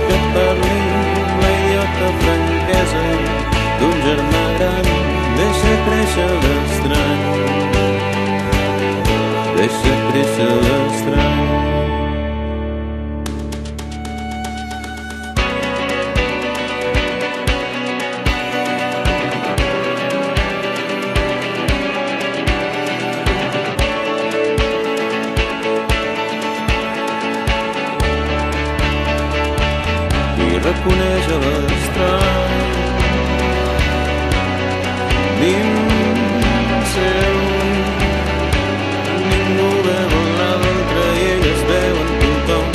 que et parli la idiota franquesa d'un germà gran. Deixa créixer l'estrany, deixa créixer l'estrany. Reconeix l'estrany dins seu. Ningú veu l'altre i ell es veu en tothom,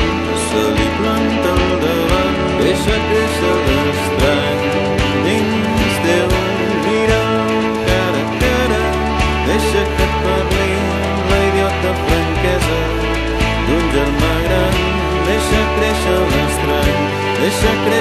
se li planta al davant. Deixa créixer l'estrany dins teu, mira cara a cara. Deixa que et parli la idiota franquesa d'un germà gran. Deixa créixer l'estrany, deixa créixer